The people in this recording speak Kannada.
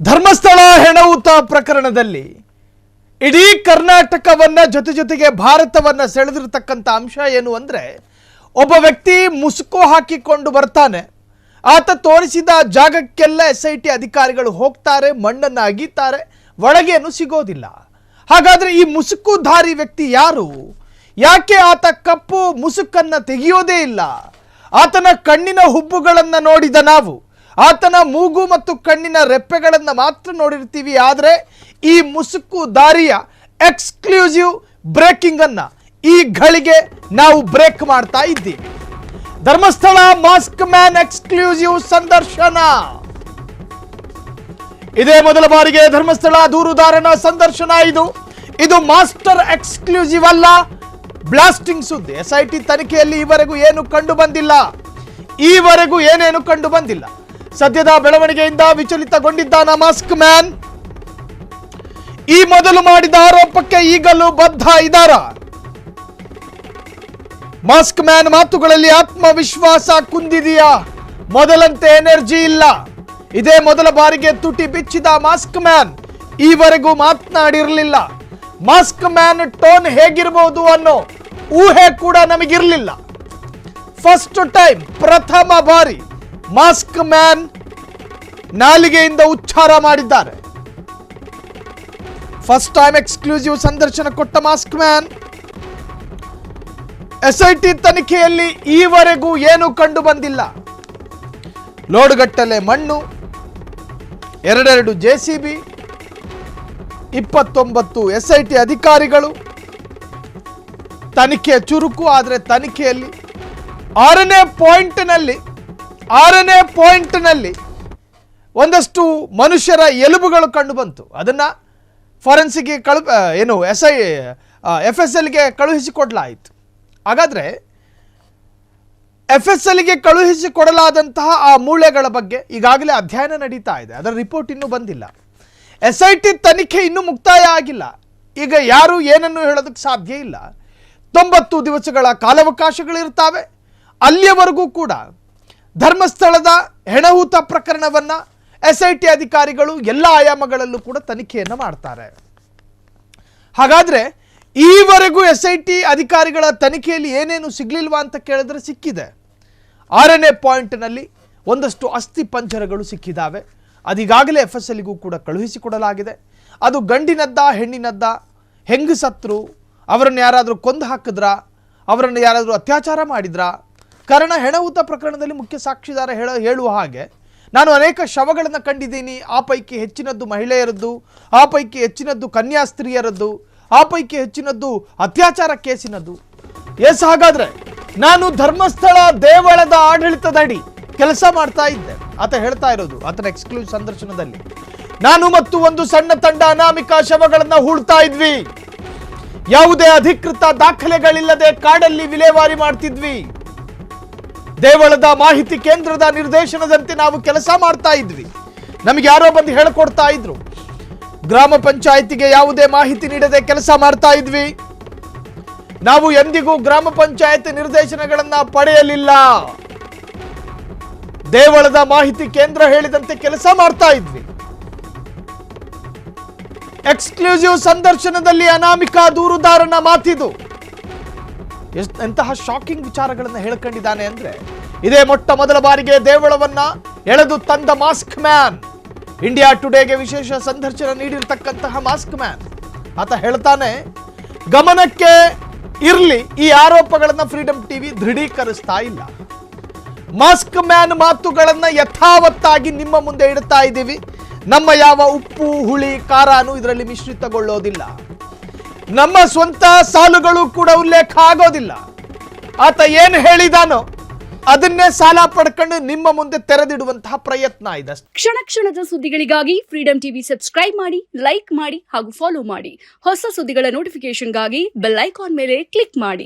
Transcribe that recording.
ಧರ್ಮಸ್ಥಳ ಹೆಣವುತ ಪ್ರಕರಣದಲ್ಲಿ ಇಡೀ ಕರ್ನಾಟಕವನ್ನ ಜೊತೆಗೆ ಭಾರತವನ್ನ ಸೆಳೆದಿರತಕ್ಕಂತ ಅಂಶ ಏನು ಅಂದ್ರೆ ಒಬ್ಬ ವ್ಯಕ್ತಿ ಮುಸುಕು ಹಾಕಿಕೊಂಡು ಬರ್ತಾನೆ. ಆತ ತೋರಿಸಿದ ಜಾಗಕ್ಕೆಲ್ಲ ಎಸ್ಐಟಿ ಅಧಿಕಾರಿಗಳು ಹೋಗ್ತಾರೆ, ಮಣ್ಣನ್ನು ಅಗೀತಾರೆ, ಒಳಗೇನು ಸಿಗೋದಿಲ್ಲ. ಹಾಗಾದ್ರೆ ಈ ಮುಸುಕುಧಾರಿ ವ್ಯಕ್ತಿ ಯಾರು? ಯಾಕೆ ಆತ ಕಪ್ಪು ಮುಸುಕನ್ನ ತೆಗೆಯೋದೇ ಇಲ್ಲ? ಆತನ ಕಣ್ಣಿನ ಹುಬ್ಬುಗಳನ್ನು ನೋಡಿದ ನಾವು ಆತನ ಮೂಗು ಮತ್ತು ಕಣ್ಣಿನ ರೆಪ್ಪೆಗಳನ್ನು ಮಾತ್ರ ನೋಡಿರ್ತೀವಿ. ಆದರೆ ಈ ಮುಸುಕು ದಾರಿಯ ಎಕ್ಸ್ಕ್ಲೂಸಿವ್ ಬ್ರೇಕಿಂಗ್ ಅನ್ನ ಈ ಘಳಿಗೆ ನಾವು ಬ್ರೇಕ್ ಮಾಡ್ತಾ ಇದ್ದೀವಿ. ಧರ್ಮಸ್ಥಳ ಮಾಸ್ಕ್ ಮ್ಯಾನ್ ಎಕ್ಸ್ಕ್ಲೂಸಿವ್ ಸಂದರ್ಶನ. ಇದೇ ಮೊದಲ ಬಾರಿಗೆ ಧರ್ಮಸ್ಥಳ ದೂರುದಾರನ ಸಂದರ್ಶನ. ಇದು ಮಾಸ್ಟರ್ ಎಕ್ಸ್ಕ್ಲೂಸಿವ್ ಅಲ್ಲ, ಬ್ಲಾಸ್ಟಿಂಗ್ ಸುದ್ದಿ. ಎಸ್ಐಟಿ ತನಿಖೆಯಲ್ಲಿ ಈವರೆಗೂ ಏನು ಕಂಡು ಬಂದಿಲ್ಲ. ಏನೇನು ಕಂಡು ಬಂದಿಲ್ಲ. ಸದ್ಯದ ಬೆಳವಣಿಗೆಯಿಂದ ವಿಚಲಿತಗೊಂಡಿದ್ದಾನ ಮಾಸ್ಕ್ ಮ್ಯಾನ್. ಈ ಮೊದಲು ಮಾಡಿದ ಆರೋಪಕ್ಕೆ ಈಗಲೂ ಬದ್ಧ ಇದ್ದಾರ? ಮಾಸ್ಕ್ ಮ್ಯಾನ್ ಮಾತುಗಳಲ್ಲಿ ಆತ್ಮವಿಶ್ವಾಸ ಕುಂದಿದೆಯಾ? ಮೊದಲಂತೆ ಎನರ್ಜಿ ಇಲ್ಲ. ಇದೇ ಮೊದಲ ಬಾರಿಗೆ ತುಟಿ ಬಿಚ್ಚಿದ ಮಾಸ್ಕ್ ಮ್ಯಾನ್ ಈವರೆಗೂ ಮಾತನಾಡಿರಲಿಲ್ಲ. ಮಾಸ್ಕ್ ಮ್ಯಾನ್ ಟೋನ್ ಹೇಗಿರಬಹುದು ಅನ್ನೋ ಊಹೆ ಕೂಡ ನಮಗಿರಲಿಲ್ಲ. ಫಸ್ಟ್ ಟೈಮ್, ಪ್ರಥಮ ಬಾರಿ ಮಾಸ್ಕ್ ಮ್ಯಾನ್ ನಾಲಿಗೆಯಿಂದ ಉಚ್ಚಾರ ಮಾಡಿದ್ದಾರೆ. ಫಸ್ಟ್ ಟೈಮ್ ಎಕ್ಸ್ಕ್ಲೂಸಿವ್ ಸಂದರ್ಶನ ಕೊಟ್ಟ ಮಾಸ್ಕ್ ಮ್ಯಾನ್. ಎಸ್ಐಟಿ ತನಿಖೆಯಲ್ಲಿ ಈವರೆಗೂ ಏನು ಕಂಡು ಬಂದಿಲ್ಲ. ಲೋಡ್ಗಟ್ಟಲೆ ಮಣ್ಣು, 2 JCB, 29 ಎಸ್ಐಟಿ ಅಧಿಕಾರಿಗಳು. ತನಿಖೆ ಚುರುಕು. ಆದರೆ ತನಿಖೆಯಲ್ಲಿ 6ನೇ ಪಾಯಿಂಟ್ನಲ್ಲಿ ಒಂದಷ್ಟು ಮನುಷ್ಯರ ಎಲುಬುಗಳು ಕಂಡು ಬಂತು. ಅದನ್ನ ಫಾರೆನ್ಸಿಕ್ಗೆ FSLಗೆ ಕಳುಹಿಸಿಕೊಡಲಾಯಿತು. ಹಾಗಾದ್ರೆ FSLಗೆ ಕಳುಹಿಸಿಕೊಡಲಾದಂತಹ ಆ ಮೂಳೆಗಳ ಬಗ್ಗೆ ಈಗಾಗಲೇ ಅಧ್ಯಯನ ನಡೀತಾ ಇದೆ. ಅದರ ರಿಪೋರ್ಟ್ ಇನ್ನೂ ಬಂದಿಲ್ಲ. ಎಸ್ಐಟಿ ತನಿಖೆ ಇನ್ನೂ ಮುಕ್ತಾಯ ಆಗಿಲ್ಲ. ಈಗ ಯಾರು ಏನನ್ನು ಹೇಳೋದಕ್ಕೆ ಸಾಧ್ಯ ಇಲ್ಲ. 90 ದಿವಸಗಳ ಕಾಲಾವಕಾಶಗಳಿರ್ತಾವೆ. ಅಲ್ಲಿಯವರೆಗೂ ಕೂಡ ಧರ್ಮಸ್ಥಳದ ಹೆಣಹೂತ ಪ್ರಕರಣವನ್ನ ಎಸ್ಐಟಿ ಅಧಿಕಾರಿಗಳು ಎಲ್ಲ ಆಯಾಮಗಳಲ್ಲೂ ಕೂಡ ತನಿಖೆಯನ್ನು ಮಾಡ್ತಾರೆ. ಹಾಗಾದ್ರೆ ಈವರೆಗೂ ಎಸ್ಐಟಿ ಅಧಿಕಾರಿಗಳ ತನಿಖೆಯಲ್ಲಿ ಏನೇನು ಸಿಗ್ಲಿಲ್ವಾ ಅಂತ ಕೇಳಿದ್ರೆ ಸಿಕ್ಕಿದೆ. 6ನೇ ಪಾಯಿಂಟ್ನಲ್ಲಿ ಒಂದಷ್ಟು ಅಸ್ಥಿ ಪಂಜರಗಳು ಸಿಕ್ಕಿದ್ದಾವೆ. ಅದೀಗಾಗಲೇ FSLಗೂ ಕೂಡ ಕಳುಹಿಸಿಕೊಡಲಾಗಿದೆ. ಅದು ಗಂಡಿನದ್ದ, ಹೆಣ್ಣಿನದ್ದ, ಹೆಂಗ್ ಸತ್ರು, ಅವರನ್ನು ಯಾರಾದರೂ ಕೊಂದು ಹಾಕಿದ್ರಾ, ಅವರನ್ನು ಯಾರಾದರೂ ಅತ್ಯಾಚಾರ ಮಾಡಿದ್ರಾ? ಕಾರಣ ಹೆಣಹೂತ ಪ್ರಕರಣದಲ್ಲಿ ಮುಖ್ಯ ಸಾಕ್ಷಿದಾರ ಹೇಳುವ ಹಾಗೆ ನಾನು ಅನೇಕ ಶವಗಳನ್ನು ಕಂಡಿದ್ದೀನಿ. ಆ ಪೈಕಿ ಹೆಚ್ಚಿನದ್ದು ಮಹಿಳೆಯರದ್ದು, ಆ ಪೈಕಿ ಹೆಚ್ಚಿನದ್ದು ಕನ್ಯಾಸ್ತ್ರೀಯರದ್ದು, ಆ ಪೈಕಿ ಹೆಚ್ಚಿನದ್ದು ಅತ್ಯಾಚಾರ ಕೇಸಿನದ್ದು. ಹಾಗಾದ್ರೆ ನಾನು ಧರ್ಮಸ್ಥಳ ದೇವಳದ ಆಡಳಿತದಡಿ ಕೆಲಸ ಮಾಡ್ತಾ ಇದ್ದೆ. ಆತ ಹೇಳ್ತಾ ಇರೋದು ಆತನ ಎಕ್ಸ್ಕ್ಲೂಸಿವ್ ಸಂದರ್ಶನದಲ್ಲಿ. ನಾನು ಮತ್ತು ಒಂದು ಸಣ್ಣ ತಂಡ ಅನಾಮಿಕ ಶವಗಳನ್ನು ಹೂಳ್ತಾ ಇದ್ವಿ. ಯಾವುದೇ ಅಧಿಕೃತ ದಾಖಲೆಗಳಿಲ್ಲದೆ ಕಾಡಲ್ಲಿ ವಿಲೇವಾರಿ ಮಾಡ್ತಿದ್ವಿ. ದೇವಳದ ಮಾಹಿತಿ ಕೇಂದ್ರದ ನಿರ್ದೇಶನದಂತೆ ನಾವು ಕೆಲಸ ಮಾಡ್ತಾ ಇದ್ವಿ. ನಮಗೆ ಯಾರೋ ಬಂದು ಹೇಳಿಕೊಡ್ತಾ ಇದ್ರು. ಗ್ರಾಮ ಪಂಚಾಯಿತಿಗೆ ಯಾವುದೇ ಮಾಹಿತಿ ನೀಡದೆ ಕೆಲಸ ಮಾಡ್ತಾ ಇದ್ವಿ. ನಾವು ಎಂದಿಗೂ ಗ್ರಾಮ ಪಂಚಾಯತ್ ನಿರ್ದೇಶನಗಳನ್ನ ಪಡೆಯಲಿಲ್ಲ. ದೇವಳದ ಮಾಹಿತಿ ಕೇಂದ್ರ ಹೇಳಿದಂತೆ ಕೆಲಸ ಮಾಡ್ತಾ ಇದ್ವಿ. ಎಕ್ಸ್ಕ್ಲೂಸಿವ್ ಸಂದರ್ಶನದಲ್ಲಿ ಅನಾಮಿಕಾ ದೂರುದಾರನ ಮಾತಿದು. ಎಂತಹ ಶಾಕಿಂಗ್ ವಿಚಾರಗಳನ್ನು ಹೇಳ್ಕೊಂಡಿದ್ದಾನೆ ಅಂದ್ರೆ, ಇದೇ ಮೊಟ್ಟ ಮೊದಲ ಬಾರಿಗೆ ದೇವಳವನ್ನ ಎಳೆದು ತಂದ ಮಾಸ್ಕ್ ಮ್ಯಾನ್. ಇಂಡಿಯಾ ಟುಡೇಗೆ ವಿಶೇಷ ಸಂದರ್ಶನ ನೀಡಿರ್ತಕ್ಕಂತಹ ಮಾಸ್ಕ್ ಮ್ಯಾನ್. ಆತ ಹೇಳ್ತಾನೆ, ಗಮನಕ್ಕೆ ಇರ್ಲಿ, ಈ ಆರೋಪಗಳನ್ನ ಫ್ರೀಡಂ ಟಿವಿ ದೃಢೀಕರಿಸ್ತಾ ಇಲ್ಲ. ಮಾಸ್ಕ್ ಮ್ಯಾನ್ ಮಾತುಗಳನ್ನ ಯಥಾವತ್ತಾಗಿ ನಿಮ್ಮ ಮುಂದೆ ಇಡ್ತಾ ಇದ್ದೀವಿ. ನಮ್ಮ ಯಾವ ಉಪ್ಪು, ಹುಳಿ, ಖಾರನೂ ಇದರಲ್ಲಿ ಮಿಶ್ರಿತಗೊಳ್ಳೋದಿಲ್ಲ. ನಮ್ಮ ಸ್ವಂತ ಸಾಲುಗಳು ಕೂಡ ಉಲ್ಲೇಖ ಆಗೋದಿಲ್ಲ. ಆತ ಏನು ಹೇಳಿದಾನೋ ಅದನ್ನೇ ಸಾಲ ಪಡ್ಕೊಂಡು ನಿಮ್ಮ ಮುಂದೆ ತೆರೆದಿಡುವಂತಹ ಪ್ರಯತ್ನ ಇದೆ. ಕ್ಷಣ ಕ್ಷಣದ ಸುದ್ದಿಗಳಿಗಾಗಿ ಫ್ರೀಡಂ ಟಿವಿ ಸಬ್ಸ್ಕ್ರೈಬ್ ಮಾಡಿ, ಲೈಕ್ ಮಾಡಿ ಹಾಗೂ ಫಾಲೋ ಮಾಡಿ. ಹೊಸ ಸುದ್ದಿಗಳ ನೋಟಿಫಿಕೇಶನ್ಗಾಗಿ ಬೆಲ್ ಐಕಾನ್ ಮೇಲೆ ಕ್ಲಿಕ್ ಮಾಡಿ.